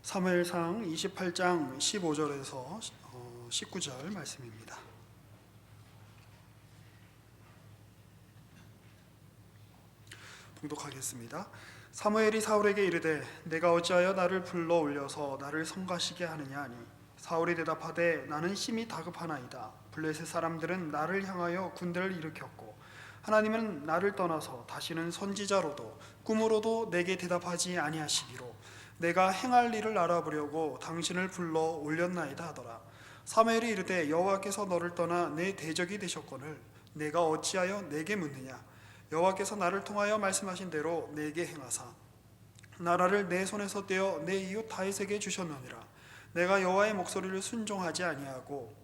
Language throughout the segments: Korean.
사무엘상 28장 15절에서 19절 말씀입니다. 봉독하겠습니다. 사무엘이 사울에게 이르되 내가 어찌하여 나를 불러 올려서 나를 성가시게 하느냐 하니 사울이 대답하되 나는 심히 다급하나이다. 블레셋 사람들은 나를 향하여 군대를 일으켰고 하나님은 나를 떠나서 다시는 선지자로도 꿈으로도 내게 대답하지 아니하시기로 내가 행할 일을 알아보려고 당신을 불러 올렸나이다 하더라. 사무엘이 이르되 여호와께서 너를 떠나 내 대적이 되셨거늘 내가 어찌하여 내게 묻느냐. 여호와께서 나를 통하여 말씀하신 대로 내게 행하사 나라를 내 손에서 떼어 내 이웃 다윗에게 주셨느니라. 내가 여호와의 목소리를 순종하지 아니하고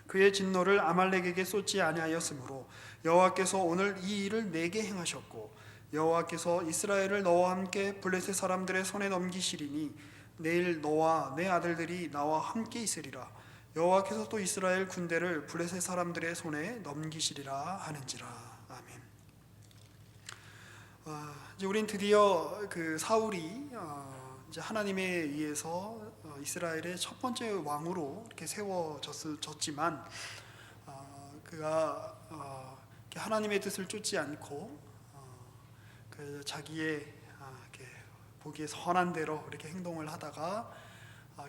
그의 진노를 아말렉에게 쏟지 아니하였으므로 여호와께서 오늘 이 일을 내게 행하셨고 여호와께서 이스라엘을 너와 함께 블레셋 사람들의 손에 넘기시리니 내일 너와 내 아들들이 나와 함께 있으리라. 여호와께서 또 이스라엘 군대를 블레셋 사람들의 손에 넘기시리라 하는지라. 아멘. 이제 우린 드디어 그 사울이 이제 하나님에 의해서 이스라엘의 첫 번째 왕으로 이렇게 세워졌지만 그가 하나님의 뜻을 쫓지 않고 그 자기의 이렇게 보기에 선한 대로 이렇게 행동을 하다가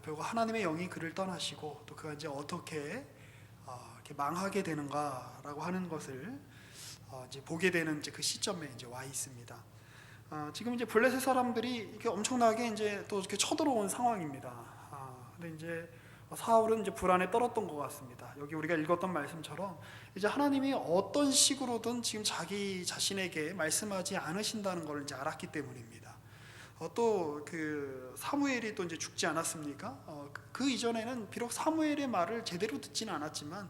결국 하나님의 영이 그를 떠나시고 또 그가 이제 어떻게 이렇게 망하게 되는가라고 하는 것을 이제 보게 되는 이제 그 시점에 이제 와 있습니다. 지금 이제 블레셋 사람들이 이렇게 엄청나게 이제 또 이렇게 쳐들어온 상황입니다. 근데 이제 사울은 이제 불안에 떨었던 것 같습니다. 여기 우리가 읽었던 말씀처럼 이제 하나님이 어떤 식으로든 지금 자기 자신에게 말씀하지 않으신다는 걸 이제 알았기 때문입니다. 또 그 사무엘이 또 이제 죽지 않았습니까? 그 이전에는 비록 사무엘의 말을 제대로 듣지는 않았지만,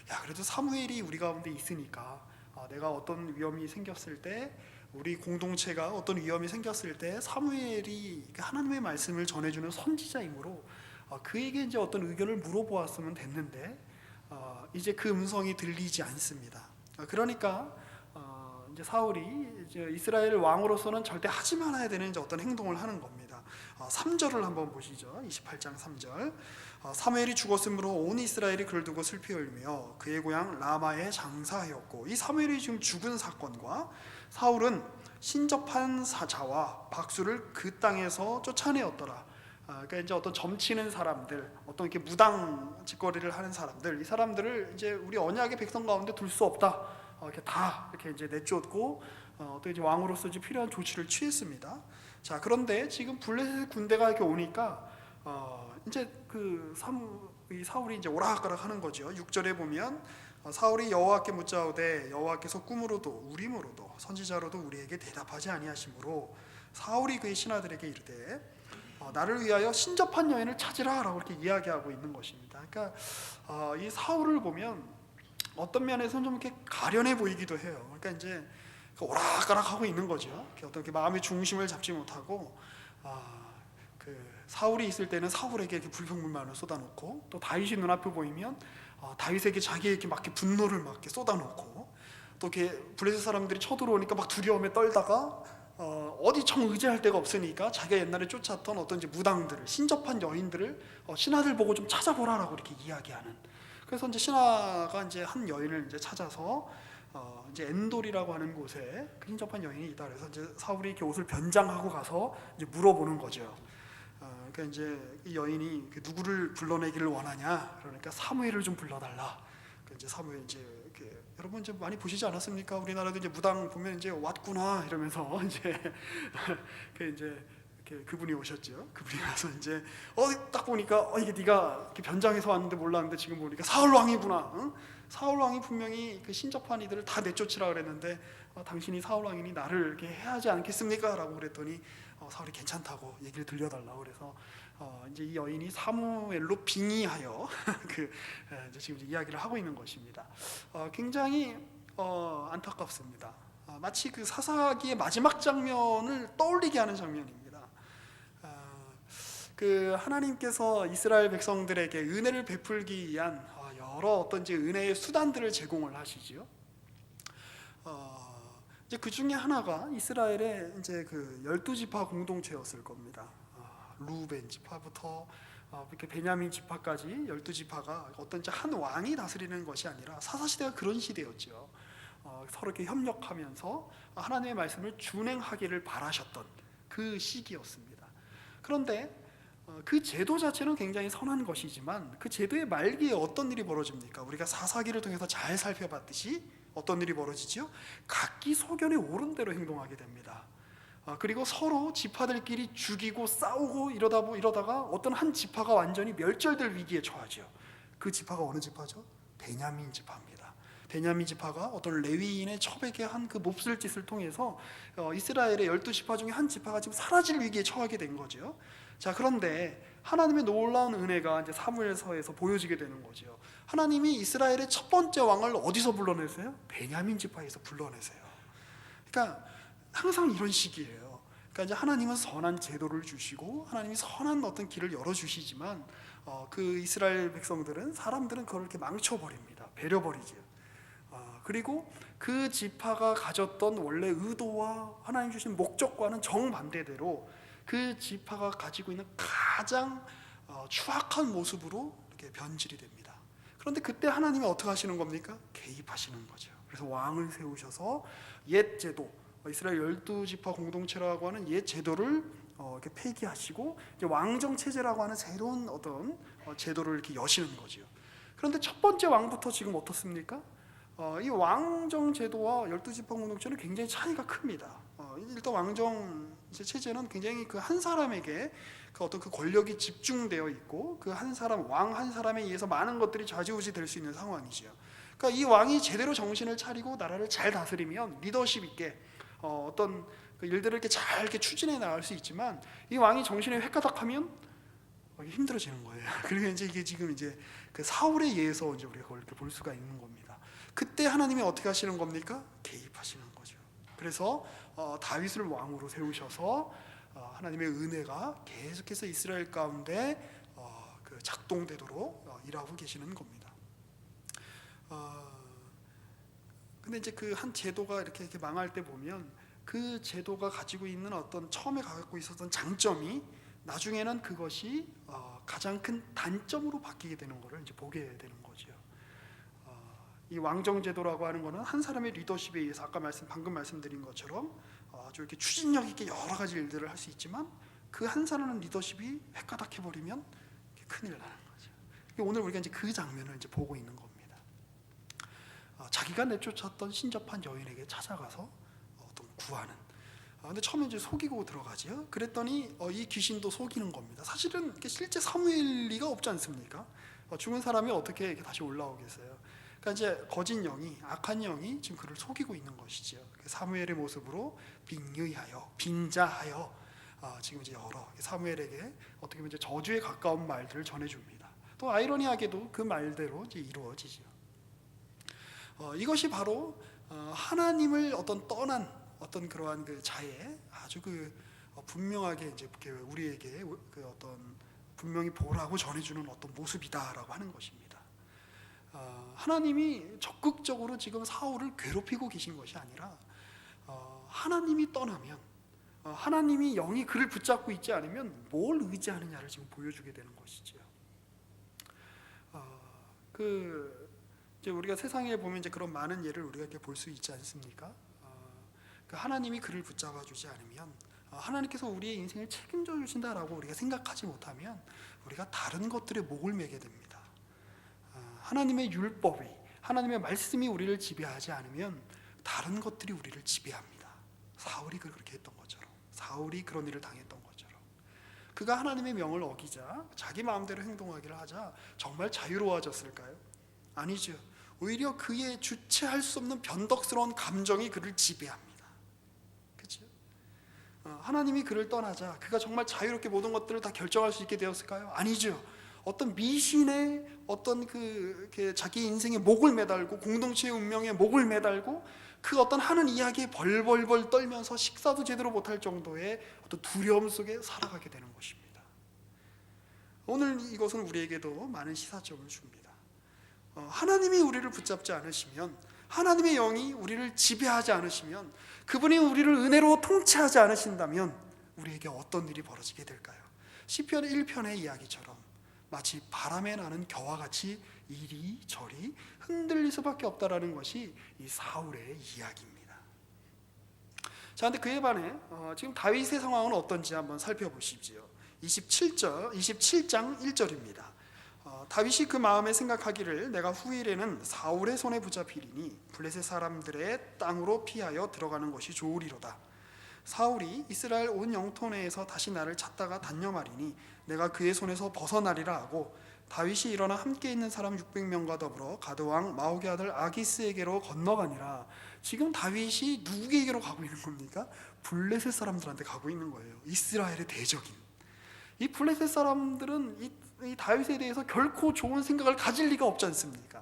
야 그래도 사무엘이 우리 가운데 있으니까 내가 어떤 위험이 생겼을 때, 우리 공동체가 어떤 위험이 생겼을 때 사무엘이 하나님의 말씀을 전해주는 선지자이므로 그에게 이제 어떤 의견을 물어보았으면 됐는데 이제 그 음성이 들리지 않습니다. 그러니까 이제 사울이 이제 이스라엘 왕으로서는 절대 하지 말아야 되는 이제 어떤 행동을 하는 겁니다. 3절을 한번 보시죠. 28장 3절. 사무엘이 죽었으므로 온 이스라엘이 그를 두고 슬피 울며 그의 고향 라마에 장사하였고, 이 사무엘이 지금 죽은 사건과 사울은 신접한 사자와 박수를 그 땅에서 쫓아내었더라. 그러니까 이제 어떤 점치는 사람들, 어떤 이렇게 무당 짓거리를 하는 사람들, 이 사람들을 이제 우리 언약의 백성 가운데 둘 수 없다. 이렇게 다 이렇게 이제 내쫓고 또 이제 왕으로서 이제 필요한 조치를 취했습니다. 자, 그런데 지금 블레셋 군대가 이렇게 오니까 이제 이 사울이 이제 오락가락 하는 거죠. 6절에 보면 사울이 여호와께 묻자오되 여호와께서 꿈으로도 우림으로도 선지자로도 우리에게 대답하지 아니하시므로 사울이 그의 신하들에게 이르되 나를 위하여 신접한 여인을 찾으라 라고 이렇게 이야기하고 있는 것입니다. 그러니까 이 사울을 보면 어떤 면에서는 좀 이렇게 가련해 보이기도 해요. 그러니까 이제 오락가락 하고 있는 거죠. 어떤 마음의 중심을 잡지 못하고 그 사울이 있을 때는 사울에게 이렇게 불평불만을 쏟아놓고, 또 다윗이 눈앞에 보이면 다윗에게 자기에게 막 분노를 막 쏟아놓고, 또 이렇게 블레셋 사람들이 쳐들어오니까 막 두려움에 떨다가 어디 정 의지할 데가 없으니까 자기가 옛날에 쫓았던 어떤 이제 무당들을, 신접한 여인들을 신하들 보고 좀 찾아보라라고 이렇게 이야기하는. 그래서 이제 신하가 이제 한 여인을 이제 찾아서 이제 엔돌이라고 하는 곳에 그 신접한 여인이 있다. 그래서 이제 사울이 이렇게 옷을 변장하고 가서 이제 물어보는 거죠. 그러니까 이제 이 여인이 누구를 불러내기를 원하냐? 그러니까 사무엘을 좀 불러달라. 그러니까 이제 사무엘 이제 이렇게 여러분 이제 많이 보시지 않았습니까? 우리나라도 이제 무당 보면 이제 왔구나 이러면서 이제 이제 이렇게 그분이 오셨죠. 그분이 와서 이제 딱 보니까 이게 네가 이렇게 변장해서 왔는데 몰랐는데 지금 보니까 사울 왕이구나. 응? 사울 왕이 분명히 그 신접한 이들을 다 내쫓으라 그랬는데 당신이 사울 왕이니 나를 이렇게 해야 하지 않겠습니까? 라고 그랬더니 사울이 괜찮다고 얘기를 들려달라고 그래서 이제 이 여인이 사무엘로 빙의하여 이제 지금 이제 이야기를 하고 있는 것입니다. 굉장히 안타깝습니다. 마치 그 사사기의 마지막 장면을 떠올리게 하는 장면입니다. 그 하나님께서 이스라엘 백성들에게 은혜를 베풀기 위한 여러 어떤 이제 은혜의 수단들을 제공을 하시지요. 이제 그 중에 하나가 이스라엘의 이제 그 12지파 공동체였을 겁니다. 루벤 지파부터 이렇게 베냐민 지파까지 12지파가 어떤 한 왕이 다스리는 것이 아니라 사사시대가 그런 시대였죠. 서로 이렇게 협력하면서 하나님의 말씀을 준행하기를 바라셨던 그 시기였습니다. 그런데 그 제도 자체는 굉장히 선한 것이지만 그 제도의 말기에 어떤 일이 벌어집니까? 우리가 사사기를 통해서 잘 살펴봤듯이 어떤 일이 벌어지지요? 각기 소견에 옳은 대로 행동하게 됩니다. 그리고 서로 지파들끼리 죽이고 싸우고 이러다가 어떤 한 지파가 완전히 멸절될 위기에 처하죠. 그 지파가 어느 지파죠? 베냐민 지파입니다. 베냐민 지파가 어떤 레위인의 첩에게 한 그 몹쓸 짓을 통해서 이스라엘의 12지파 중에 한 지파가 지금 사라질 위기에 처하게 된 거죠. 자, 그런데 하나님의 놀라운 은혜가 이제 사무엘서에서 보여지게 되는 거죠. 하나님이 이스라엘의 첫 번째 왕을 어디서 불러내세요? 베냐민 지파에서 불러내세요. 그러니까 항상 이런 식이에요. 그러니까 이제 하나님은 선한 제도를 주시고 하나님이 선한 어떤 길을 열어주시지만 그 이스라엘 백성들은 사람들은 그걸 이렇게 망쳐버립니다. 배려버리죠. 그리고 그 지파가 가졌던 원래 의도와 하나님 주신 목적과는 정반대대로 그 지파가 가지고 있는 가장 추악한 모습으로 이렇게 변질이 됩니다. 그런데 그때 하나님이 어떻게 하시는 겁니까? 개입하시는 거죠. 그래서 왕을 세우셔서 옛 제도, 이스라엘 12지파 공동체라고 하는 옛 제도를 이렇게 폐기하시고 이제 왕정 체제라고 하는 새로운 어떤 제도를 이렇게 여시는 거죠. 그런데 첫 번째 왕부터 지금 어떻습니까? 이 왕정 제도와 12지파 공동체는 굉장히 차이가 큽니다. 일단 왕정 체제는 굉장히 그 한 사람에게 그 어떤 그 권력이 집중되어 있고 그 한 사람, 왕 한 사람에 의해서 많은 것들이 좌지우지 될 수 있는 상황이죠. 그러니까 이 왕이 제대로 정신을 차리고 나라를 잘 다스리면 리더십 있게 어떤 그 일들을 이렇게 잘 이렇게 추진해 나갈 수 있지만 이 왕이 정신이 획가닥하면 힘들어지는 거예요. 그리고 이제 이게 지금 이제 그 사울에 의해서 이제 우리가 그걸 이렇게 볼 수가 있는 겁니다. 그때 하나님이 어떻게 하시는 겁니까? 개입하시는 거죠. 그래서 다윗을 왕으로 세우셔서 하나님의 은혜가 계속해서 이스라엘 가운데 그 작동되도록 일하고 계시는 겁니다. 근데 이제 그 한 제도가 이렇게 망할 때 보면 그 제도가 가지고 있는 어떤 처음에 갖고 있었던 장점이 나중에는 그것이 가장 큰 단점으로 바뀌게 되는 것을 이제 보게 되는 거죠. 이 왕정 제도라고 하는 것은 한 사람의 리더십에 의해서 방금 말씀드린 것처럼 아주 이렇게 추진력 있게 여러 가지 일들을 할 수 있지만 그 한 사람의 리더십이 획가닥해 버리면 큰일 나는 거죠. 오늘 우리가 이제 그 장면을 이제 보고 있는 겁니다. 자기가 내쫓았던 신접한 여인에게 찾아가서 어떤 구하는. 근데 처음에 이제 속이고 들어가지요. 그랬더니 이 귀신도 속이는 겁니다. 사실은 실제 사무엘 리가 없지 않습니까? 죽은 사람이 어떻게 이렇게 다시 올라오겠어요? 그러니까 이제 거짓 영이, 악한 영이 지금 그를 속이고 있는 것이죠. 사무엘의 모습으로 빙자하여 지금 이제 여러 사무엘에게 어떻게 보면 이제 저주에 가까운 말들을 전해줍니다. 또 아이러니하게도 그 말대로 이제 이루어지죠. 이것이 바로 하나님을 떠난 어떤 그러한 그 자의 아주 그 분명하게 이제 우리에게 그 어떤 분명히 보라고 전해주는 어떤 모습이다라고 하는 것입니다. 하나님이 적극적으로 지금 사울을 괴롭히고 계신 것이 아니라 하나님이 떠나면 하나님이 영이 그를 붙잡고 있지 않으면 뭘 의지하느냐를 지금 보여주게 되는 것이죠. 이제 우리가 세상에 보면 이제 그런 많은 예를 우리가 이렇게 볼 수 있지 않습니까? 하나님이 그를 붙잡아 주지 않으면 하나님께서 우리의 인생을 책임져 주신다라고 우리가 생각하지 못하면 우리가 다른 것들에 목을 매게 됩니다. 하나님의 율법이, 하나님의 말씀이 우리를 지배하지 않으면 다른 것들이 우리를 지배합니다. 사울이 그렇게 했던 것처럼, 사울이 그런 일을 당했던 것처럼, 그가 하나님의 명을 어기자 자기 마음대로 행동하기를 하자 정말 자유로워졌을까요? 아니죠. 오히려 그의 주체할 수 없는 변덕스러운 감정이 그를 지배합니다. 그렇죠? 하나님이 그를 떠나자 그가 정말 자유롭게 모든 것들을 다 결정할 수 있게 되었을까요? 아니죠. 어떤 미신의 어떤 자기 인생에 목을 매달고 공동체의 운명에 목을 매달고 그 어떤 하는 이야기에 벌벌벌 떨면서 식사도 제대로 못할 정도의 어떤 두려움 속에 살아가게 되는 것입니다. 오늘 이것은 우리에게도 많은 시사점을 줍니다. 하나님이 우리를 붙잡지 않으시면, 하나님의 영이 우리를 지배하지 않으시면, 그분이 우리를 은혜로 통치하지 않으신다면 우리에게 어떤 일이 벌어지게 될까요? 시편 1편의 이야기처럼 마치 바람에 나는 겨와 같이 이리저리 흔들릴 수밖에 없다라는 것이 이 사울의 이야기입니다. 자, 근데 그에 반해 지금 다윗의 상황은 어떤지 한번 살펴보십시오. 27장 1절입니다. 다윗이 그 마음에 생각하기를 내가 후일에는 사울의 손에 붙잡히리니 블레셋 사람들의 땅으로 피하여 들어가는 것이 좋으리로다. 사울이 이스라엘 온 영토 내에서 다시 나를 찾다가 단념하리니 내가 그의 손에서 벗어나리라 하고 다윗이 일어나 함께 있는 사람 600명과 더불어 가드왕 마옥의 아들 아기스에게로 건너가니라. 지금 다윗이 누구에게로 가고 있는 겁니까? 블레셋 사람들한테 가고 있는 거예요. 이스라엘의 대적인 이 블레셋 사람들은 이 다윗에 대해서 결코 좋은 생각을 가질 리가 없지 않습니까?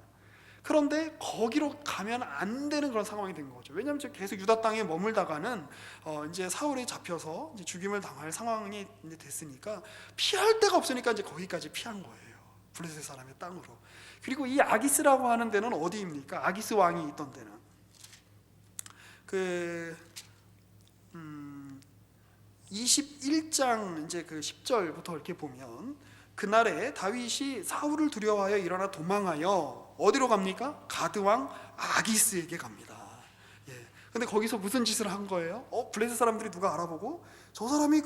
그런데 거기로 가면 안 되는 그런 상황이 된 거죠. 왜냐하면 계속 유다 땅에 머물다가는 이제 사울에 잡혀서 이제 죽임을 당할 상황이 이제 됐으니까 피할 데가 없으니까 이제 거기까지 피한 거예요. 블레셋 사람의 땅으로. 그리고 이 아기스라고 하는 데는 어디입니까? 아기스 왕이 있던 데는 21장 이제 그 10절부터 이렇게 보면 그날에 다윗이 사울을 두려워하여 일어나 도망하여 어디로 갑니까? 가드왕 아기스에게 갑니다. 예. 근데 거기서 무슨 짓을 한 거예요? 블레셋 사람들이 누가 알아보고 저 사람이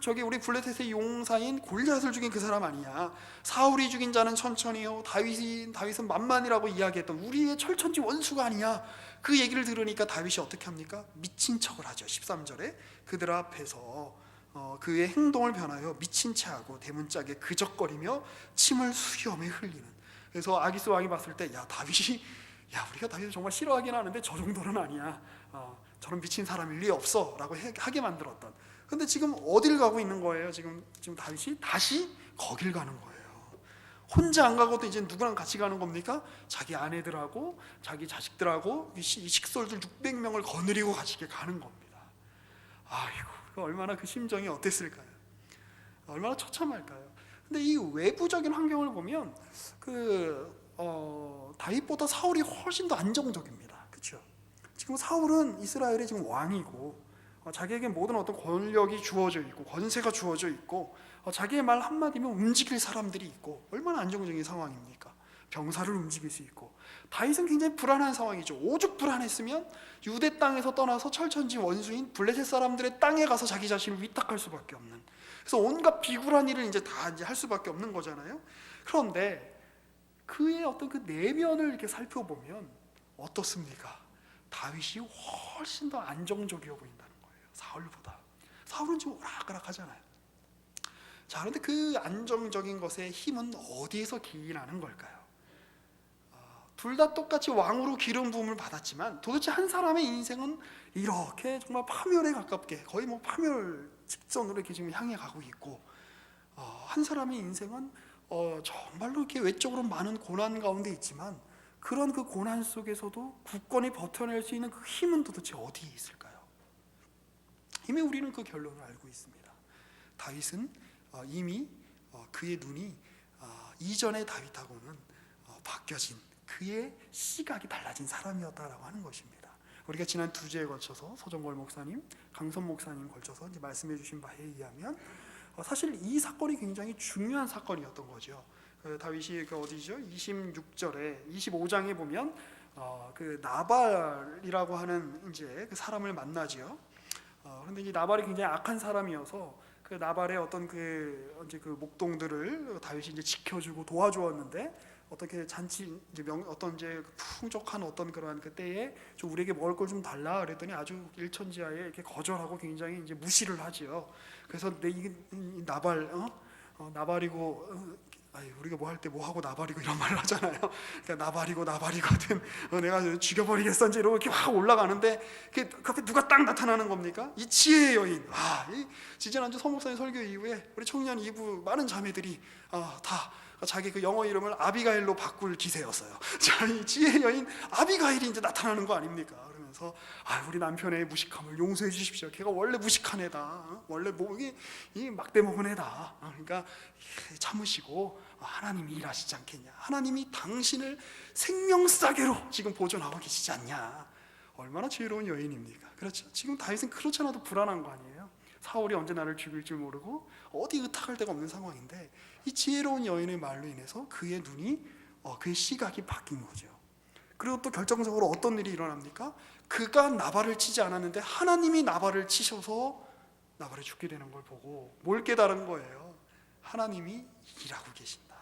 저기 우리 블레셋의 용사인 골리앗을 죽인 그 사람 아니야. 사울이 죽인 자는 천천히요. 다윗은 만만이라고 이야기했던 우리의 철천지 원수가 아니야. 그 얘기를 들으니까 다윗이 어떻게 합니까? 미친 척을 하죠. 13절에 그들 앞에서 그의 행동을 변하여 미친 체하고 대문짝에 그적거리며 침을 수염에 흘리는. 그래서 아기스 왕이 봤을 때 우리가 다윗을 정말 싫어하긴 하는데 저 정도는 아니야. 저런 미친 사람일 리 없어 라고 하게 만들었던. 근데 지금 어딜 가고 있는 거예요? 지금 다윗이 다시 거길 가는 거예요. 혼자 안 가고도 이제 누구랑 같이 가는 겁니까? 자기 아내들하고 자기 자식들하고 이 식솔들 600명을 거느리고 같이 가는 겁니다. 아이고, 얼마나 그 심정이 어땠을까요? 얼마나 처참할까요? 근데 이 외부적인 환경을 보면 다윗보다 사울이 훨씬 더 안정적입니다. 그렇죠? 지금 사울은 이스라엘의 지금 왕이고 자기에게 모든 어떤 권력이 주어져 있고 권세가 주어져 있고 자기의 말 한마디면 움직일 사람들이 있고 얼마나 안정적인 상황입니까? 병사를 움직일 수 있고. 다윗은 굉장히 불안한 상황이죠. 오죽 불안했으면 유대 땅에서 떠나서 철천지 원수인 블레셋 사람들의 땅에 가서 자기 자신을 위탁할 수밖에 없는. 그래서 온갖 비굴한 일을 이제 다 할 수밖에 없는 거잖아요. 그런데 그의 어떤 그 내면을 이렇게 살펴보면 어떻습니까? 다윗이 훨씬 더 안정적이어 보인다는 거예요. 사울보다. 사울은 지금 오락가락하잖아요. 자, 그런데 그 안정적인 것의 힘은 어디에서 기인하는 걸까요? 둘 다 똑같이 왕으로 기름 부음을 받았지만 도대체 한 사람의 인생은 이렇게 정말 파멸에 가깝게 거의 파멸 직전으로 이렇게 지금 향해 가고 있고, 한 사람의 인생은 정말로 이렇게 외적으로 많은 고난 가운데 있지만 그런 그 고난 속에서도 굳건히 버텨낼 수 있는 그 힘은 도대체 어디에 있을까요? 이미 우리는 그 결론을 알고 있습니다. 다윗은 이미 그의 눈이 이전의 다윗하고는 바뀌어진 그의 시각이 달라진 사람이었다라고 하는 것입니다. 우리가 지난 2주에 걸쳐서 서정걸 목사님, 강선 목사님 걸쳐서 이제 말씀해 주신 바에 의하면 사실 이 사건이 굉장히 중요한 사건이었던 거죠. 다윗이 어디죠? 26절에 25장에 보면 그 나발이라고 하는 이제 그 사람을 만나지요. 그런데 이 나발이 굉장히 악한 사람이어서 그 나발의 어떤 이제 그 목동들을 다윗이 이제 지켜주고 도와주었는데 어떻게 잔치 이제 어떤 이제 풍족한 어떤 그러한 그 때에 좀 우리에게 먹을 걸 좀 달라 그랬더니 아주 일천지하에 이렇게 거절하고 굉장히 이제 무시를 하지요. 그래서 이 나발 나발이고 우리가 뭐 할 때 뭐 하고 나발이고 이런 말을 하잖아요. 그러니까 나발이거든. 내가 죽여버리겠어 이제 이렇게 확 올라가는데 그 누가 딱 나타나는 겁니까? 이 지혜의 여인. 이 지지난주 서목사님 설교 이후에 우리 청년 2부 많은 자매들이 다 자기 그 영어 이름을 아비가일로 바꿀 기세였어요. 자, 이 지혜의 여인 아비가일이 이제 나타나는 거 아닙니까? 그러면서 우리 남편의 무식함을 용서해 주십시오. 걔가 원래 무식한 애다. 원래 목이 이 막대 먹은 애다. 그러니까 참으시고 하나님이 일하시지 않겠냐. 하나님이 당신을 생명싸개로 지금 보존하고 계시지 않냐. 얼마나 지혜로운 여인입니까? 그렇죠. 지금 다윗은 그렇지 않아도 불안한 거 아니에요. 사울이 언제 나를 죽일지 모르고 어디 의탁할 데가 없는 상황인데 이 지혜로운 여인의 말로 인해서 그의 눈이 그의 시각이 바뀐 거죠. 그리고 또 결정적으로 어떤 일이 일어납니까? 그가 나발을 치지 않았는데 하나님이 나발을 치셔서 나발이 죽게 되는 걸 보고 뭘 깨달은 거예요? 하나님이 일하고 계신다.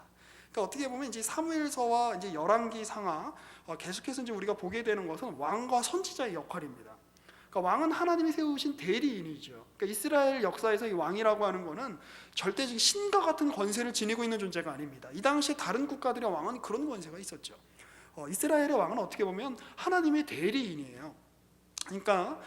그러니까 어떻게 보면 이제 사무엘서와 이제 열왕기 상하 계속해서 이제 우리가 보게 되는 것은 왕과 선지자의 역할입니다. 그러니까 왕은 하나님이 세우신 대리인이죠. 그러니까 이스라엘 역사에서 이 왕이라고 하는 것은 절대적인 신과 같은 권세를 지니고 있는 존재가 아닙니다. 이 당시에 다른 국가들의 왕은 그런 권세가 있었죠. 이스라엘의 왕은 어떻게 보면 하나님의 대리인이에요. 그러니까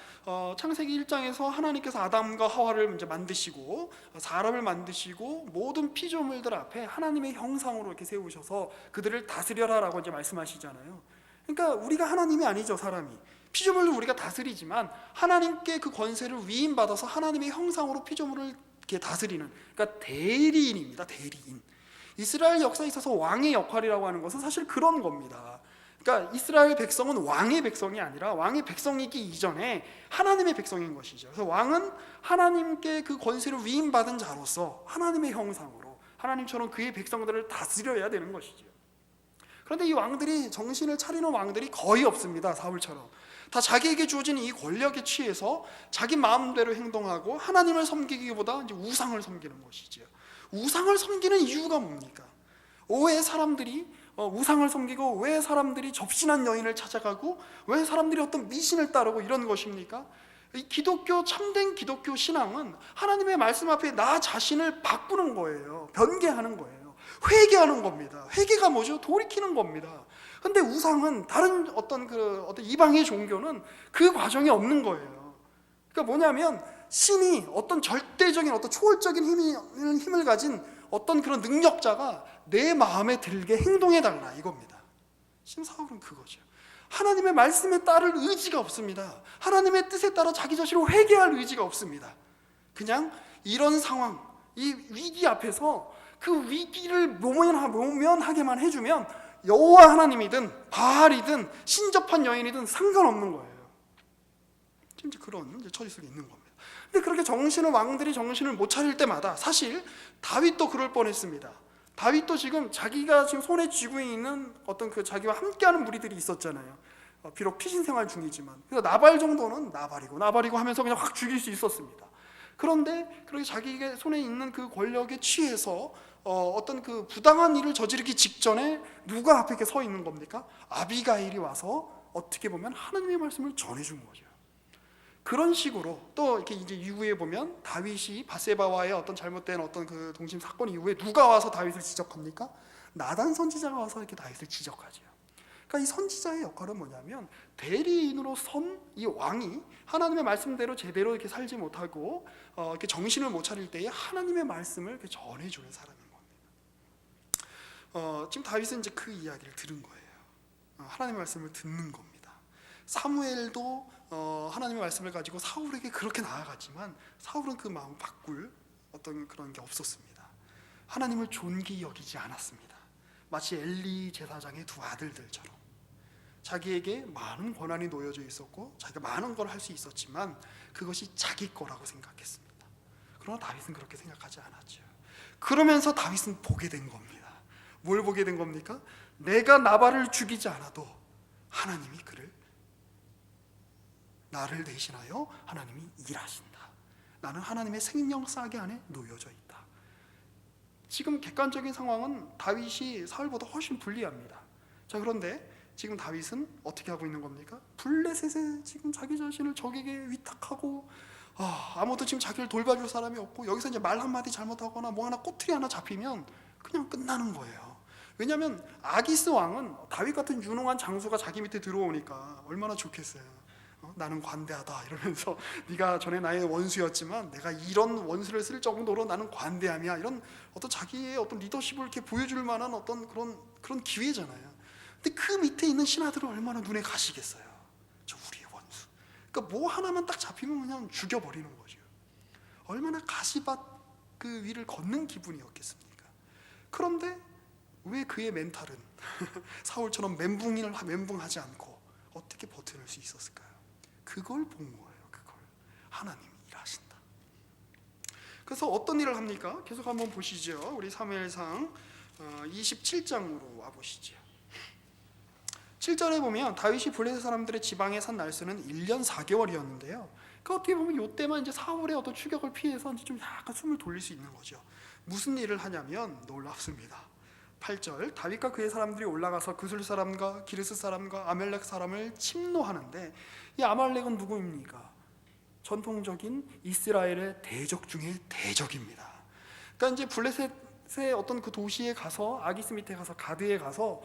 창세기 1장에서 하나님께서 아담과 하와를 이제 만드시고 사람을 만드시고 모든 피조물들 앞에 하나님의 형상으로 이렇게 세우셔서 그들을 다스려라라고 이제 말씀하시잖아요. 그러니까 우리가 하나님이 아니죠, 사람이. 피조물을 우리가 다스리지만 하나님께 그 권세를 위임받아서 하나님의 형상으로 피조물을 이렇게 다스리는, 그러니까 대리인입니다. 대리인. 이스라엘 역사에 있어서 왕의 역할이라고 하는 것은 사실 그런 겁니다. 그러니까 이스라엘 백성은 왕의 백성이 아니라 왕의 백성이기 이전에 하나님의 백성인 것이죠. 그래서 왕은 하나님께 그 권세를 위임받은 자로서 하나님의 형상으로 하나님처럼 그의 백성들을 다스려야 되는 것이죠. 그런데 이 왕들이, 정신을 차리는 왕들이 거의 없습니다. 사울처럼 다 자기에게 주어진 이 권력에 취해서 자기 마음대로 행동하고 하나님을 섬기기보다 이제 우상을 섬기는 것이죠. 우상을 섬기는 이유가 뭡니까? 왜 사람들이 우상을 섬기고 왜 사람들이 접신한 여인을 찾아가고 왜 사람들이 어떤 미신을 따르고 이런 것입니까? 이 기독교, 참된 기독교 신앙은 하나님의 말씀 앞에 나 자신을 바꾸는 거예요. 변개하는 거예요. 회개하는 겁니다. 회개가 뭐죠? 돌이키는 겁니다. 근데 우상은 다른 어떤 이방의 종교는 그 과정이 없는 거예요. 그러니까 뭐냐면 신이 어떤 절대적인 어떤 초월적인 힘을 가진 어떤 그런 능력자가 내 마음에 들게 행동해달라 이겁니다. 지금 사울은 그거죠. 하나님의 말씀에 따를 의지가 없습니다. 하나님의 뜻에 따라 자기 자신을 회개할 의지가 없습니다. 그냥 이런 상황, 이 위기 앞에서 그 위기를 모면하게만 해주면 여호와 하나님이든 바알이든 신접한 여인이든 상관없는 거예요. 진짜 그런 처지 속에 있는 겁니다. 근데 그렇게 왕들이 정신을 못 차릴 때마다 사실 다윗도 그럴 뻔했습니다. 다윗도 지금 자기가 지금 손에 쥐고 있는 어떤 그 자기와 함께하는 무리들이 있었잖아요. 비록 피신 생활 중이지만, 그래서 나발 정도는 나발이고 하면서 그냥 확 죽일 수 있었습니다. 그런데 그렇게 자기의 손에 있는 그 권력에 취해서 어떤 그 부당한 일을 저지르기 직전에 누가 앞에 이렇게 서 있는 겁니까? 아비가일이 와서 어떻게 보면 하나님의 말씀을 전해준 거죠. 그런 식으로 또 이렇게 이제 이후에 보면 다윗이 바세바와의 어떤 잘못된 어떤 그 동심 사건 이후에 누가 와서 다윗을 지적합니까? 나단 선지자가 와서 이렇게 다윗을 지적하죠. 그러니까 이 선지자의 역할은 뭐냐면 대리인으로 선 이 왕이 하나님의 말씀대로 제대로 이렇게 살지 못하고 이렇게 정신을 못 차릴 때에 하나님의 말씀을 이렇게 전해주는 사람인 겁니다. 지금 다윗은 이제 그 이야기를 들은 거예요. 하나님의 말씀을 듣는 겁니다. 사무엘도 하나님의 말씀을 가지고 사울에게 그렇게 나아갔지만 사울은 그 마음을 바꿀 어떤 그런 게 없었습니다. 하나님을 존귀 여기지 않았습니다. 마치 엘리 제사장의 두 아들들처럼 자기에게 많은 권한이 놓여져 있었고 자기가 많은 걸 할 수 있었지만 그것이 자기 거라고 생각했습니다. 그러나 다윗은 그렇게 생각하지 않았죠. 그러면서 다윗은 보게 된 겁니다. 뭘 보게 된 겁니까? 내가 나발을 죽이지 않아도 하나님이 나를 대신하여 하나님이 일하신다. 나는 하나님의 생명싸개 안에 놓여져 있다. 지금 객관적인 상황은 다윗이 사울보다 훨씬 불리합니다. 자, 그런데 지금 다윗은 어떻게 하고 있는 겁니까? 블레셋에 지금 자기 자신을 적에게 위탁하고 아무도 지금 자기를 돌봐줄 사람이 없고 여기서 이제 말 한마디 잘못하거나 뭐 하나 꼬투리 하나 잡히면 그냥 끝나는 거예요. 왜냐하면 아기스 왕은 다윗 같은 유능한 장수가 자기 밑에 들어오니까 얼마나 좋겠어요. 나는 관대하다 이러면서 네가 전에 나의 원수였지만 내가 이런 원수를 쓸 정도로 나는 관대함이야, 이런 어떤 자기의 어떤 리더십을 이렇게 보여줄 만한 어떤 그런 기회잖아요. 근데 그 밑에 있는 신하들은 얼마나 눈에 가시겠어요. 저 우리의 원수. 그러니까 뭐 하나만 딱 잡히면 그냥 죽여버리는 거죠. 얼마나 가시밭 그 위를 걷는 기분이었겠습니까? 그런데 왜 그의 멘탈은 사울처럼 멘붕하지 않고 어떻게 버텨낼 수 있었을까요? 그걸 본 거예요. 그걸 하나님이 일하신다. 그래서 어떤 일을 합니까? 계속 한번 보시죠. 우리 사무엘상 27장으로 와보시죠. 7절에 보면 다윗이 블레셋 사람들의 지방에 산 날수는 1년 4개월이었는데요. 그 어떻게 보면 이때만 이제 사울의 어떤 추격을 피해서 이제 좀 약간 숨을 돌릴 수 있는 거죠. 무슨 일을 하냐면 놀랍습니다. 8절 다윗과 그의 사람들이 올라가서 그술 사람과 기르스 사람과 아말렉 사람을 침노하는데, 이 아말렉은 누구입니까? 전통적인 이스라엘의 대적 중의 대적입니다. 그러니까 이제 블레셋의 어떤 그 도시에 가서 아기스 밑에 가서 가드에 가서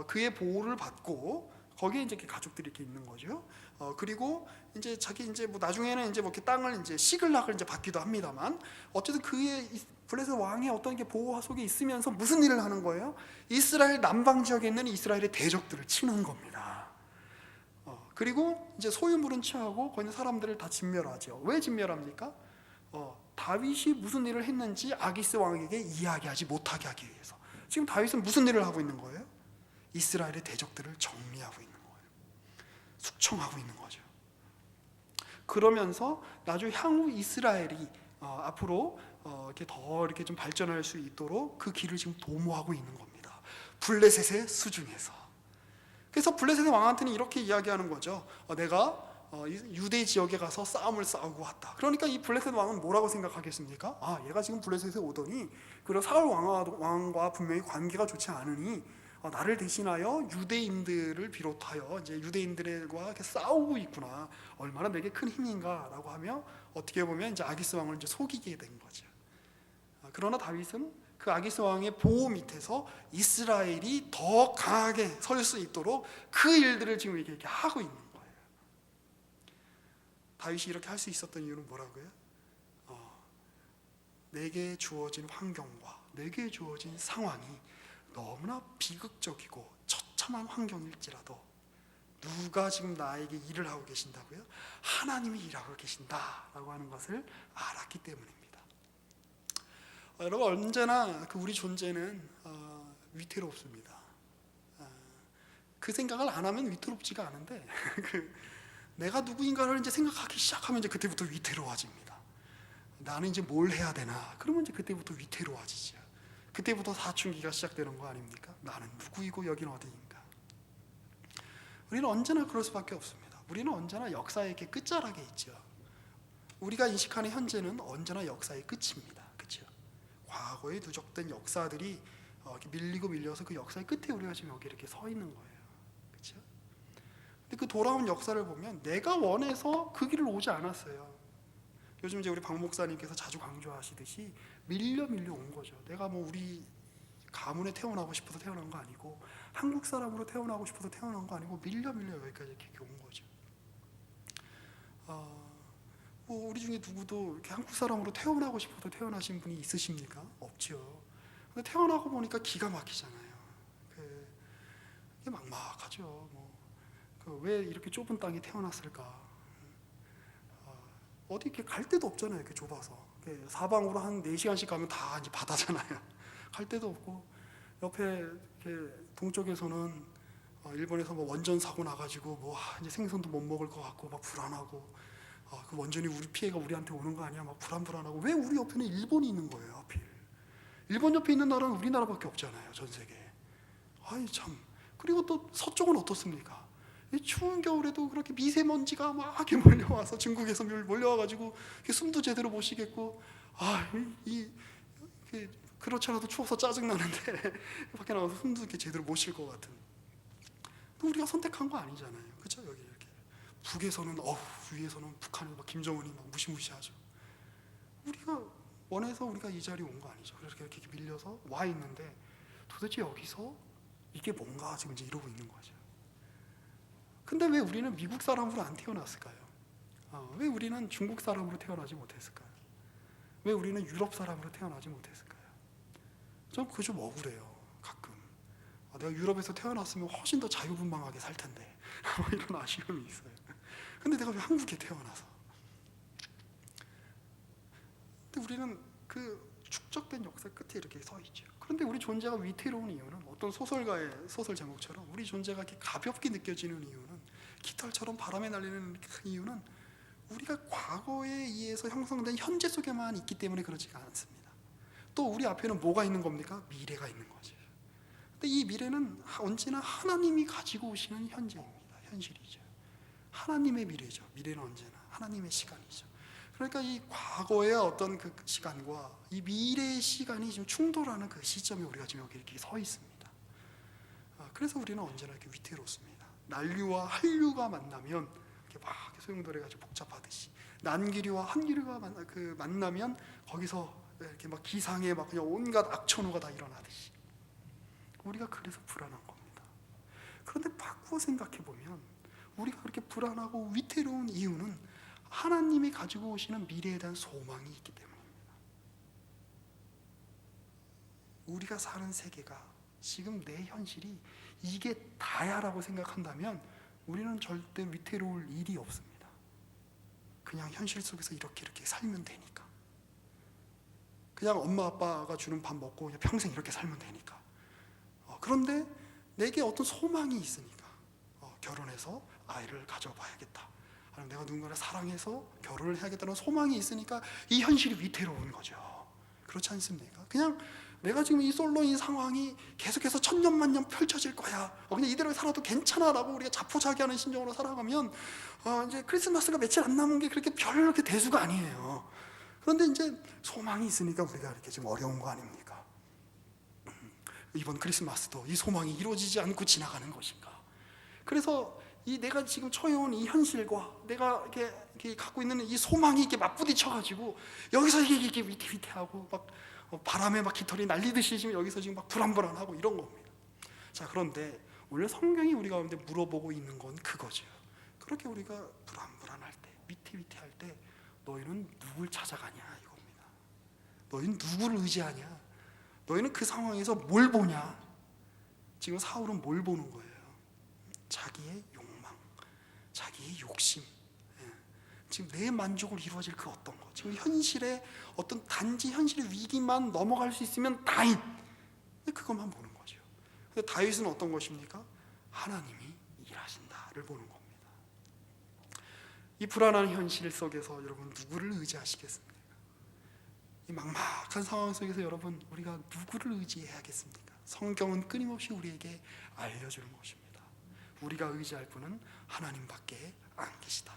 그의 보호를 받고 거기에 이제 가족들이 이렇게 있는 거죠. 그리고 이제 자기 이제 뭐 나중에는 이제 뭐 이렇게 땅을 이제 시글락을 이제 받기도 합니다만, 어쨌든 그의 블레셋 왕의 어떤 게 보호 속에 있으면서 무슨 일을 하는 거예요? 이스라엘 남방 지역에 있는 이스라엘의 대적들을 치는 겁니다. 그리고 이제 소유물은 취하고 거기 있는 사람들을 다 진멸하죠. 왜 진멸합니까? 다윗이 무슨 일을 했는지 아기스 왕에게 이야기하지 못하게 하기 위해서. 지금 다윗은 무슨 일을 하고 있는 거예요? 이스라엘의 대적들을 정리하고 있는 거예요. 숙청하고 있는 거죠. 그러면서 나중에 향후 이스라엘이 앞으로 이렇게 더 이렇게 좀 발전할 수 있도록 그 길을 지금 도모하고 있는 겁니다. 블레셋의 수중에서. 그래서 블레셋의 왕한테는 이렇게 이야기하는 거죠. 내가 유대 지역에 가서 싸움을 싸우고 왔다. 그러니까 이 블레셋 왕은 뭐라고 생각하겠습니까? 얘가 지금 블레셋에 오더니 그리고 사울 왕과 분명히 관계가 좋지 않으니 나를 대신하여 유대인들을 비롯하여 이제 유대인들과 이렇게 싸우고 있구나. 얼마나 내게 큰 힘인가라고 하며 어떻게 보면 이제 아기스 왕을 이제 속이게 된 거죠. 그러나 다윗은 그 아기스 왕의 보호 밑에서 이스라엘이 더 강하게 설 수 있도록 그 일들을 지금 이렇게 하고 있는 거예요. 다윗이 이렇게 할 수 있었던 이유는 뭐라고요? 내게 주어진 환경과 내게 주어진 상황이 너무나 비극적이고 처참한 환경일지라도 누가 지금 나에게 일을 하고 계신다고요? 하나님이 일하고 계신다라고 하는 것을 알았기 때문입니다. 여러분, 언제나 우리 존재는 위태롭습니다. 그 생각을 안 하면 위태롭지가 않은데 내가 누구인가를 이제 생각하기 시작하면 이제 그때부터 위태로워집니다. 나는 이제 뭘 해야 되나? 그러면 이제 그때부터 위태로워지죠. 그때부터 사춘기가 시작되는 거 아닙니까? 나는 누구이고 여기는 어디인가? 우리는 언제나 그럴 수밖에 없습니다. 우리는 언제나 역사의 이렇게 끝자락에 있죠. 우리가 인식하는 현재는 언제나 역사의 끝입니다. 그렇죠? 과거에 누적된 역사들이 이렇게 밀리고 밀려서 그 역사의 끝에 우리가 지금 여기 이렇게 서 있는 거예요. 그렇죠? 근데 그 돌아온 역사를 보면 내가 원해서 그 길을 오지 않았어요. 요즘 이제 우리 박 목사님께서 자주 강조하시듯이 밀려 온 거죠. 내가 뭐 우리 가문에 태어나고 싶어서 태어난 거 아니고 한국 사람으로 태어나고 싶어서 태어난 거 아니고 밀려 여기까지 이렇게 온 거죠. 뭐 우리 중에 누구도 이렇게 한국 사람으로 태어나고 싶어서 태어나신 분이 있으십니까? 없죠. 근데 태어나고 보니까 기가 막히잖아요. 이게 막막하죠. 왜 이렇게 좁은 땅에 태어났을까? 어디 이렇게 갈 데도 없잖아요. 이렇게 좁아서 사방으로 한 4시간씩 가면 다 이제 바다잖아요. 갈 데도 없고 옆에 이렇게 동쪽에서는 일본에서 뭐 원전 사고 나가지고 뭐 이제 생선도 못 먹을 것 같고 막 불안하고 그 원전이 우리 피해가 우리한테 오는 거 아니야? 막 불안하고 왜 우리 옆에는 일본이 있는 거예요? 하필 일본 옆에 있는 나라는 우리나라밖에 없잖아요. 전 세계에. 아이 참. 그리고 또 서쪽은 어떻습니까? 추운 겨울에도 그렇게 미세먼지가 막 이렇게 몰려와서 중국에서 몰려와가지고 숨도 제대로 못 쉬겠고 그렇지 않아도 추워서 짜증나는데 밖에 나가서 숨도 이렇게 제대로 못 쉴 것 같은. 또 우리가 선택한 거 아니잖아요. 그렇죠? 여기 이렇게 북에서는 위에서는 북한이 막 김정은이 막 무시무시하죠. 우리가 원해서 우리가 이 자리에 온 거 아니죠. 그래서 이렇게 밀려서 와 있는데 도대체 여기서 이게 뭔가 지금 이제 이러고 있는 거죠. 근데 왜 우리는 미국 사람으로 안 태어났을까요? 왜 우리는 중국 사람으로 태어나지 못했을까요? 왜 우리는 유럽 사람으로 태어나지 못했을까요? 전 그게 좀 억울해요. 가끔 내가 유럽에서 태어났으면 훨씬 더 자유분방하게 살 텐데 이런 아쉬움이 있어요. 근데 내가 왜 한국에 태어나서? 근데 우리는 그 축적된 역사 끝에 이렇게 서 있죠. 그런데 우리 존재가 위태로운 이유는 어떤 소설가의 소설 제목처럼 우리 존재가 이렇게 가볍게 느껴지는 이유는 깃털처럼 바람에 날리는 그 이유는 우리가 과거에 의해서 형성된 현재 속에만 있기 때문에 그렇지가 않습니다. 또 우리 앞에는 뭐가 있는 겁니까? 미래가 있는 거죠. 근데 이 미래는 언제나 하나님이 가지고 오시는 현재입니다. 현실이죠. 하나님의 미래죠. 미래는 언제나 하나님의 시간이죠. 그러니까 이 과거의 어떤 그 시간과 이 미래의 시간이 지금 충돌하는 그 시점에 우리가 지금 여기 이렇게 서 있습니다. 그래서 우리는 언제나 이렇게 위태롭습니다. 난류와 한류가 만나면 이렇게 막 소용돌이가 복잡하듯이, 난기류와 한기류가 만나면 거기서 이렇게 막 기상에 막 그냥 온갖 악천후가 다 일어나듯이 우리가 그래서 불안한 겁니다. 그런데 바꾸어 생각해 보면 우리가 그렇게 불안하고 위태로운 이유는 하나님이 가지고 오시는 미래에 대한 소망이 있기 때문입니다. 우리가 사는 세계가 지금 내 현실이 이게 다야라고 생각한다면 우리는 절대 위태로울 일이 없습니다. 그냥 현실 속에서 이렇게 살면 되니까. 그냥 엄마 아빠가 주는 밥 먹고 그냥 평생 이렇게 살면 되니까. 그런데 내게 어떤 소망이 있으니까 결혼해서 아이를 가져봐야겠다, 아니면 내가 누군가를 사랑해서 결혼을 해야겠다는 소망이 있으니까 이 현실이 위태로운 거죠. 그렇지 않습니까? 그냥 내가 지금 이 솔로인 상황이 계속해서 천년만년 펼쳐질 거야, 그냥 이대로 살아도 괜찮아 라고 우리가 자포자기하는 심정으로 살아가면 이제 크리스마스가 며칠 안 남은 게 그렇게 그렇게 대수가 아니에요. 그런데 이제 소망이 있으니까 우리가 이렇게 지금 어려운 거 아닙니까? 이번 크리스마스도 이 소망이 이루어지지 않고 지나가는 것인가? 그래서 이 내가 지금 처해온 이 현실과 내가 이렇게 갖고 있는 이 소망이 이렇게 맞부딪혀가지고 여기서 이게 위태위태하고 막 바람에 막 깃털이 날리듯이 지금 여기서 지금 막 불안불안하고 이런 겁니다. 자, 그런데 오늘 성경이 우리 가운데 물어보고 있는 건 그거죠. 그렇게 우리가 불안불안할 때, 위태위태할 때 너희는 누굴 찾아가냐 이겁니다. 너희는 누구를 의지하냐? 너희는 그 상황에서 뭘 보냐? 지금 사울은 뭘 보는 거예요? 자기의 욕망, 자기의 욕심, 지금 내 만족을 이루어질 그 어떤 것, 지금 현실의 어떤 단지 현실의 위기만 넘어갈 수 있으면 다행, 그것만 보는 거죠. 근데 다윗은 어떤 것입니까? 하나님이 일하신다를 보는 겁니다. 이 불안한 현실 속에서 여러분 누구를 의지하시겠습니까? 이 막막한 상황 속에서 여러분 우리가 누구를 의지해야겠습니까? 성경은 끊임없이 우리에게 알려주는 것입니다. 우리가 의지할 분은 하나님밖에 안 계시다.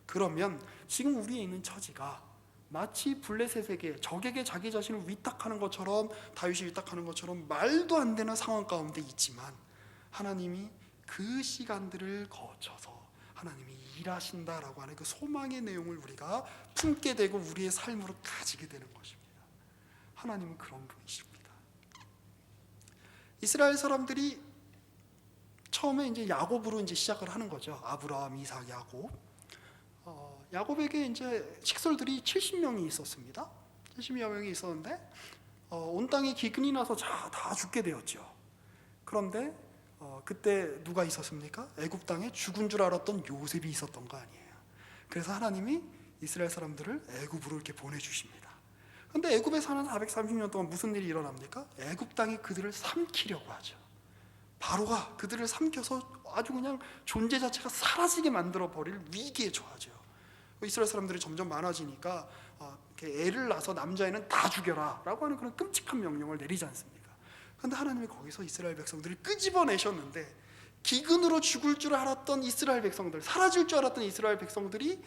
그러면 지금 우리에 있는 처지가 마치 블레셋에게, 적에게 자기 자신을 위탁하는 것처럼, 다윗이 위탁하는 것처럼 말도 안 되는 상황 가운데 있지만 하나님이 그 시간들을 거쳐서 하나님이 일하신다라고 하는 그 소망의 내용을 우리가 품게 되고 우리의 삶으로 가지게 되는 것입니다. 하나님은 그런 분이십니다. 이스라엘 사람들이 처음에 이제 야곱으로 이제 시작을 하는 거죠. 아브라함, 이삭, 야곱. 야곱에게 이제 식솔들이 70명이 있었습니다. 70여 명이 있었는데 온 땅에 기근이 나서 다 죽게 되었죠. 그런데 그때 누가 있었습니까? 애굽 땅에 죽은 줄 알았던 요셉이 있었던 거 아니에요. 그래서 하나님이 이스라엘 사람들을 애굽으로 이렇게 보내주십니다. 그런데 애굽에 사는 430년 동안 무슨 일이 일어납니까? 애굽 땅이 그들을 삼키려고 하죠. 바로가 그들을 삼켜서 아주 그냥 존재 자체가 사라지게 만들어 버릴 위기에 처하죠. 이스라엘 사람들이 점점 많아지니까 애를 낳아서 남자애는 다 죽여라 라고 하는 그런 끔찍한 명령을 내리지 않습니까? 그런데 하나님이 거기서 이스라엘 백성들을 끄집어내셨는데, 기근으로 죽을 줄 알았던 이스라엘 백성들, 사라질 줄 알았던 이스라엘 백성들이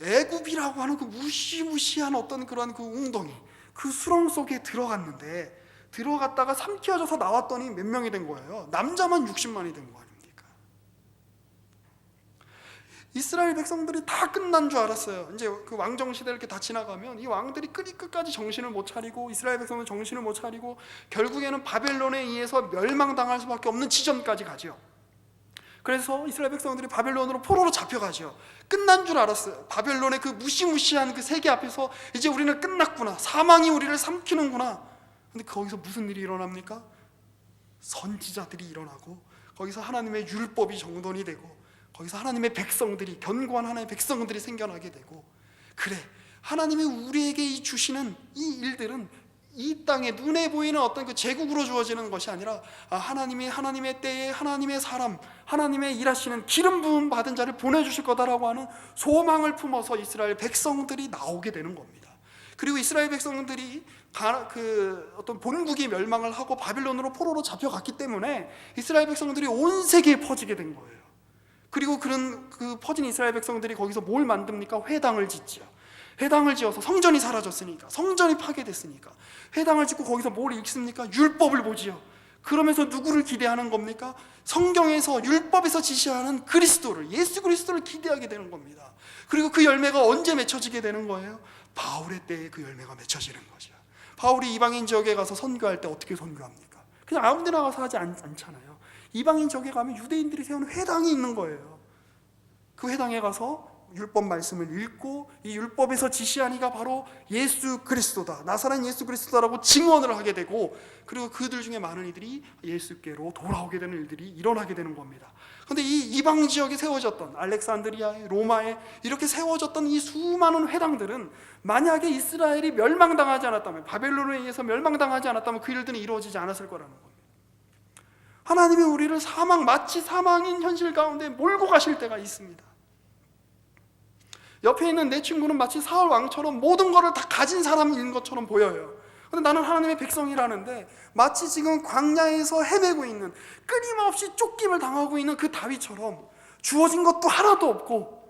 애굽이라고 하는 그 무시무시한 어떤 그런 그 웅덩이, 그 수렁 속에 들어갔는데, 들어갔다가 삼켜져서 나왔더니 몇 명이 된 거예요? 남자만 60만이 된 거 아닙니까? 이스라엘 백성들이 다 끝난 줄 알았어요. 이제 그 왕정 시대를 이렇게 다 지나가면 이 왕들이 끝까지 정신을 못 차리고, 이스라엘 백성은 정신을 못 차리고 결국에는 바벨론에 의해서 멸망당할 수밖에 없는 지점까지 가죠. 그래서 이스라엘 백성들이 바벨론으로 포로로 잡혀가죠. 끝난 줄 알았어요. 바벨론의 그 무시무시한 그 세계 앞에서 이제 우리는 끝났구나, 사망이 우리를 삼키는구나. 근데 거기서 무슨 일이 일어납니까? 선지자들이 일어나고, 거기서 하나님의 율법이 정돈이 되고, 거기서 하나님의 백성들이, 견고한 하나님의 백성들이 생겨나게 되고, 그래, 하나님이 우리에게 주시는 이 일들은 이 땅에 눈에 보이는 어떤 그 제국으로 주어지는 것이 아니라 하나님의 때에 하나님의 사람, 하나님의 일하시는 기름 부음 받은 자를 보내주실 거다라고 하는 소망을 품어서 이스라엘 백성들이 나오게 되는 겁니다. 그리고 이스라엘 백성들이 어떤 본국이 멸망을 하고 바빌론으로 포로로 잡혀갔기 때문에 이스라엘 백성들이 온 세계에 퍼지게 된 거예요. 그리고 그 퍼진 이스라엘 백성들이 거기서 뭘 만듭니까? 회당을 짓지요. 회당을 지어서 성전이 사라졌으니까, 성전이 파괴됐으니까 회당을 짓고 거기서 뭘 읽습니까? 율법을 보지요. 그러면서 누구를 기대하는 겁니까? 성경에서 율법에서 지시하는 그리스도를, 예수 그리스도를 기대하게 되는 겁니다. 그리고 그 열매가 언제 맺혀지게 되는 거예요? 바울의 때에 그 열매가 맺혀지는 거죠. 바울이 이방인 지역에 가서 선교할 때 어떻게 선교합니까? 그냥 아무 데나 가서 하지 않잖아요. 이방인 지역에 가면 유대인들이 세우는 회당이 있는 거예요. 그 회당에 가서 율법 말씀을 읽고 이 율법에서 지시한 이가 바로 예수 그리스도다, 나사렛 예수 그리스도다라고 증언을 하게 되고, 그리고 그들 중에 많은 이들이 예수께로 돌아오게 되는 일들이 일어나게 되는 겁니다. 그런데 이 이방 지역에 세워졌던, 알렉산드리아에, 로마에 이렇게 세워졌던 이 수많은 회당들은 만약에 이스라엘이 멸망당하지 않았다면, 바벨론에 의해서 멸망당하지 않았다면 그 일들은 이루어지지 않았을 거라는 겁니다. 하나님이 우리를 마치 사망인 현실 가운데 몰고 가실 때가 있습니다. 옆에 있는 내 친구는 마치 사울 왕처럼 모든 것을 다 가진 사람인 것처럼 보여요. 그런데 나는 하나님의 백성이라는데 마치 지금 광야에서 헤매고 있는, 끊임없이 쫓김을 당하고 있는 그 다윗처럼 주어진 것도 하나도 없고,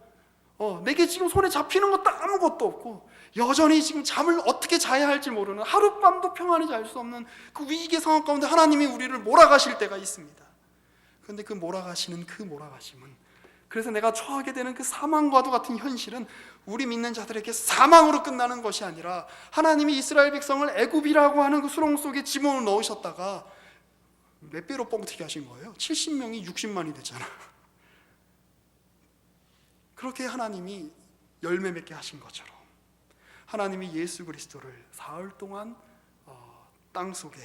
내게 지금 손에 잡히는 것도 아무것도 없고, 여전히 지금 잠을 어떻게 자야 할지 모르는, 하룻밤도 평안히 잘 수 없는 그 위기의 상황 가운데 하나님이 우리를 몰아가실 때가 있습니다. 그런데 그 몰아가시는 그 몰아가심은, 그래서 내가 처하게 되는 그 사망과도 같은 현실은 우리 믿는 자들에게 사망으로 끝나는 것이 아니라, 하나님이 이스라엘 백성을 애굽이라고 하는 그 수렁 속에 집어넣어 넣으셨다가 몇 배로 뻥튀기 하신 거예요? 70명이 60만이 됐잖아. 그렇게 하나님이 열매 맺게 하신 것처럼 하나님이 예수 그리스도를 사흘 동안 땅 속에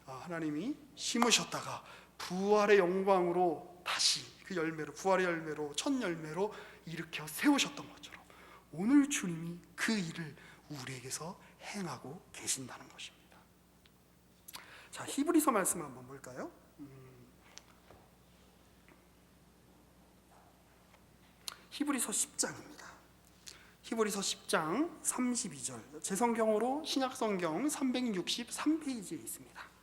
하나님이 심으셨다가 부활의 영광으로 다시 그 열매로, 부활의 열매로, 첫 열매로 일으켜 세우셨던 것처럼 오늘 주님이 그 일을 우리에게서 행하고 계신다는 것입니다. 자, 히브리서 말씀 한번 볼까요? 히브리서 10장입니다. 히브리서 10장 32절, 제 성경으로 신약성경 363페이지에 있습니다.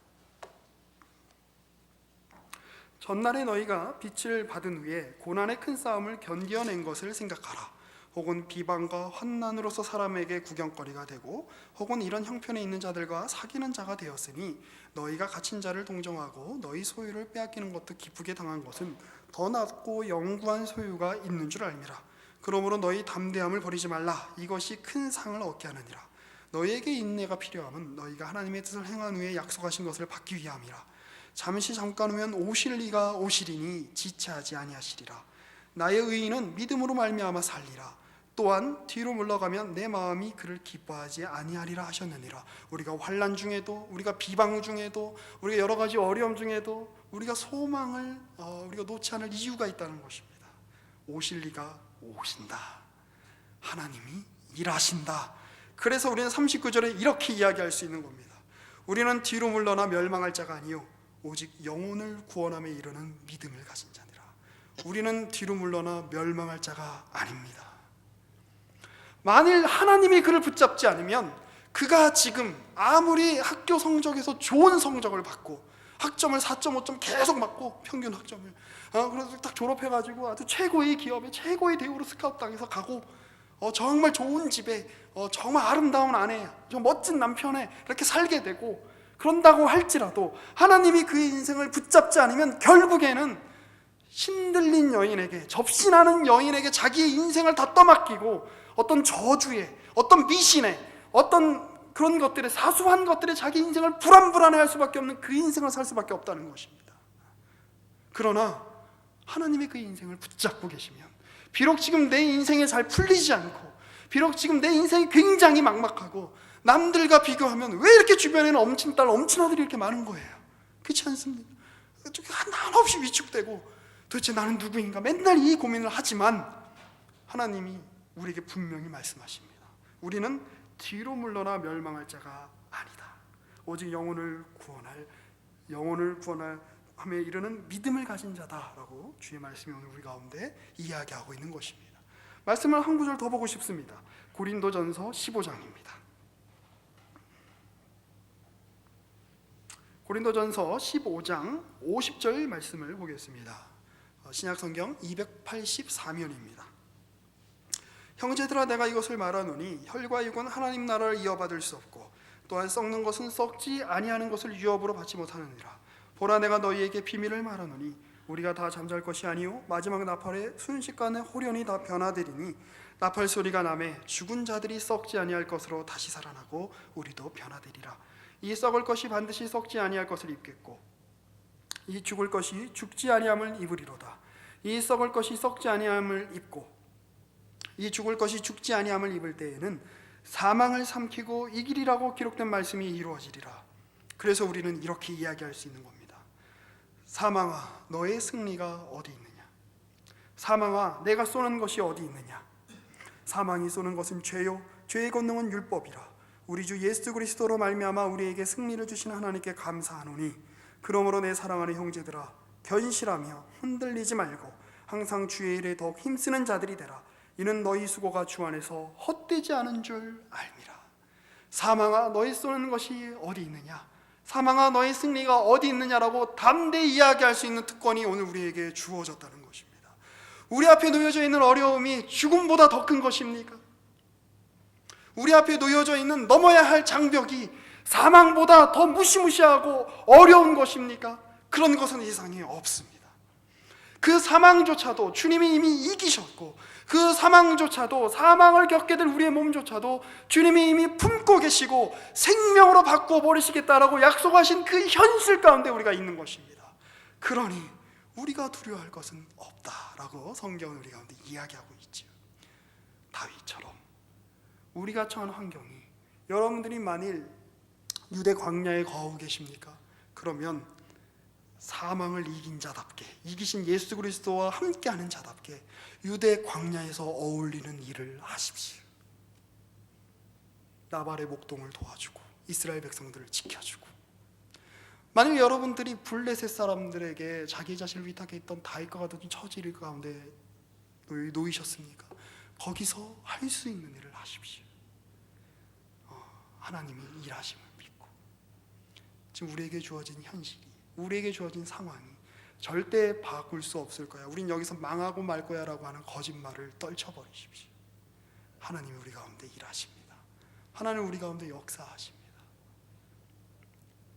전날에 너희가 빛을 받은 후에 고난의 큰 싸움을 견뎌낸 것을 생각하라. 혹은 비방과 환난으로서 사람에게 구경거리가 되고, 혹은 이런 형편에 있는 자들과 사귀는 자가 되었으니, 너희가 갇힌 자를 동정하고 너희 소유를 빼앗기는 것도 기쁘게 당한 것은 더 낫고 영구한 소유가 있는 줄 알미라. 그러므로 너희 담대함을 버리지 말라. 이것이 큰 상을 얻게 하느니라. 너희에게 인내가 필요함은 너희가 하나님의 뜻을 행한 후에 약속하신 것을 받기 위함이라. 잠시 잠깐 후면 오실 이가 오시리니 지체하지 아니하시리라. 나의 의인은 믿음으로 말미암아 살리라. 또한 뒤로 물러가면 내 마음이 그를 기뻐하지 아니하리라 하셨느니라. 우리가 환난 중에도, 우리가 비방 중에도, 우리가 여러 가지 어려움 중에도 우리가 소망을 우리가 놓지 않을 이유가 있다는 것입니다. 오실 이가 오신다. 하나님이 일하신다. 그래서 우리는 39절에 이렇게 이야기할 수 있는 겁니다. 우리는 뒤로 물러나 멸망할 자가 아니요 오직 영혼을 구원함에 이르는 믿음을 가진 자니라. 우리는 뒤로 물러나 멸망할 자가 아닙니다. 만일 하나님이 그를 붙잡지 않으면 그가 지금 아무리 학교 성적에서 좋은 성적을 받고 학점을 4.5점 계속 받고 평균 학점을 그래서 딱 졸업해가지고 아주 최고의 기업에 최고의 대우로 스카우트 당해서 가고 정말 좋은 집에 정말 아름다운 아내, 좀 멋진 남편에 이렇게 살게 되고, 그런다고 할지라도 하나님이 그의 인생을 붙잡지 않으면 결국에는 신들린 여인에게, 접신하는 여인에게 자기의 인생을 다 떠맡기고 어떤 저주에, 어떤 미신에, 어떤 그런 것들에, 사소한 것들에 자기 인생을 불안불안해할 수밖에 없는 그 인생을 살 수밖에 없다는 것입니다. 그러나 하나님이 그 인생을 붙잡고 계시면, 비록 지금 내 인생에 잘 풀리지 않고, 비록 지금 내 인생이 굉장히 막막하고 남들과 비교하면 왜 이렇게 주변에는 엄친 딸, 엄친 아들이 이렇게 많은 거예요? 그렇지 않습니까? 한없이 위축되고 도대체 나는 누구인가 맨날 이 고민을 하지만 하나님이 우리에게 분명히 말씀하십니다. 우리는 뒤로 물러나 멸망할 자가 아니다. 오직 영혼을 구원함에 이르는 믿음을 가진 자다라고 주의 말씀이 오늘 우리 가운데 이야기하고 있는 것입니다. 말씀을 한 구절 더 보고 싶습니다. 고린도전서 15장입니다. 고린도전서 15장 50절 말씀을 보겠습니다. 신약성경 284면입니다. 형제들아, 내가 이것을 말하노니 혈과 육은 하나님 나라를 이어받을 수 없고 또한 썩는 것은 썩지 아니하는 것을 유업으로 받지 못하느니라. 보라, 내가 너희에게 비밀을 말하노니 우리가 다 잠잘 것이 아니요 마지막 나팔에 순식간에 호련히 다 변화되리니 나팔 소리가 나매 죽은 자들이 썩지 아니할 것으로 다시 살아나고 우리도 변화되리라. 이 썩을 것이 반드시 썩지 아니할 것을 입겠고 이 죽을 것이 죽지 아니함을 입으리로다. 이 썩을 것이 썩지 아니함을 입고 이 죽을 것이 죽지 아니함을 입을 때에는 사망을 삼키고 이기리라고 기록된 말씀이 이루어지리라. 그래서 우리는 이렇게 이야기할 수 있는 겁니다. 사망아, 너의 승리가 어디 있느냐? 사망아, 내가 쏘는 것이 어디 있느냐? 사망이 쏘는 것은 죄요 죄의 권능은 율법이라. 우리 주 예수 그리스도로 말미암아 우리에게 승리를 주신 하나님께 감사하노니 그러므로 내 사랑하는 형제들아, 견실하며 흔들리지 말고 항상 주의 일에 더욱 힘쓰는 자들이 되라. 이는 너희 수고가 주 안에서 헛되지 않은 줄 알미라. 사망아, 너희 쏘는 것이 어디 있느냐? 사망아, 너희 승리가 어디 있느냐라고 담대히 이야기할 수 있는 특권이 오늘 우리에게 주어졌다는 것입니다. 우리 앞에 놓여져 있는 어려움이 죽음보다 더 큰 것입니까? 우리 앞에 놓여져 있는 넘어야 할 장벽이 사망보다 더 무시무시하고 어려운 것입니까? 그런 것은 세상에 없습니다. 그 사망조차도 주님이 이미 이기셨고, 그 사망조차도, 사망을 겪게 될 우리의 몸조차도 주님이 이미 품고 계시고 생명으로 바꿔버리시겠다라고 약속하신 그 현실 가운데 우리가 있는 것입니다. 그러니 우리가 두려워할 것은 없다라고 성경은 우리 가운데 이야기하고 있죠. 다윗처럼 우리가 처한 환경이, 여러분들이 만일 유대 광야에 거하고 계십니까? 그러면 사망을 이긴 자답게, 이기신 예수 그리스도와 함께하는 자답게 유대 광야에서 어울리는 일을 하십시오. 나발의 목동을 도와주고 이스라엘 백성들을 지켜주고, 만일 여러분들이 블레셋 사람들에게 자기 자신을 위탁했던 다윗과 같은 처지 가운데 놓이셨습니까? 거기서 할 수 있는 일을 하십시오. 하나님이 일하심을 믿고, 지금 우리에게 주어진 현실이, 우리에게 주어진 상황이 절대 바꿀 수 없을 거야, 우린 여기서 망하고 말 거야 라고 하는 거짓말을 떨쳐버리십시오. 하나님이 우리 가운데 일하십니다. 하나님 우리 가운데 역사하십니다.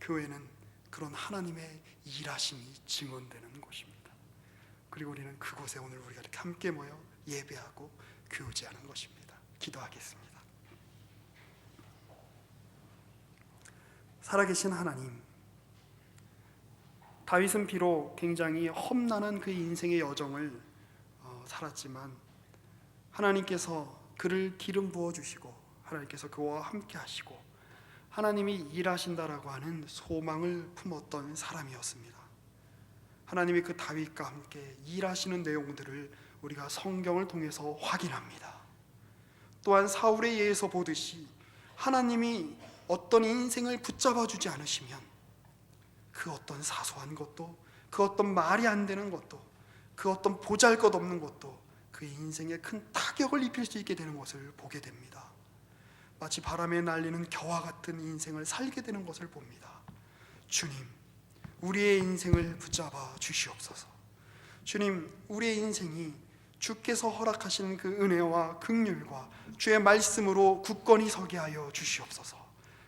교회는 그런 하나님의 일하심이 증언되는 곳입니다. 그리고 우리는 그곳에 오늘 우리가 이렇게 함께 모여 예배하고 교제하는 것입니다. 기도하겠습니다. 살아계신 하나님, 다윗은 비록 굉장히 험난한 그 인생의 여정을 살았지만 하나님께서 그를 기름 부어주시고 하나님께서 그와 함께 하시고 하나님이 일하신다라고 하는 소망을 품었던 사람이었습니다. 하나님이 그 다윗과 함께 일하시는 내용들을 우리가 성경을 통해서 확인합니다. 또한 사울에 의해서 보듯이 하나님이 어떤 인생을 붙잡아 주지 않으시면 그 어떤 사소한 것도, 그 어떤 말이 안 되는 것도, 그 어떤 보잘것없는 것도 그 인생에 큰 타격을 입힐 수 있게 되는 것을 보게 됩니다. 마치 바람에 날리는 겨와 같은 인생을 살게 되는 것을 봅니다. 주님, 우리의 인생을 붙잡아 주시옵소서. 주님, 우리의 인생이 주께서 허락하신 그 은혜와 긍휼과 주의 말씀으로 굳건히 서게 하여 주시옵소서.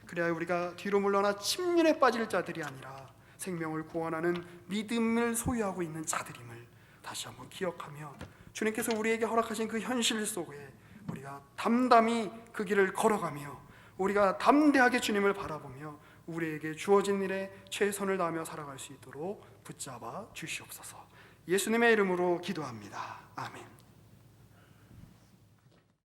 그래야 우리가 뒤로 물러나 침륜에 빠질 자들이 아니라 생명을 구원하는 믿음을 소유하고 있는 자들임을 다시 한번 기억하며, 주님께서 우리에게 허락하신 그 현실 속에 우리가 담담히 그 길을 걸어가며 우리가 담대하게 주님을 바라보며 우리에게 주어진 일에 최선을 다하며 살아갈 수 있도록 붙잡아 주시옵소서. 예수님의 이름으로 기도합니다. 아멘.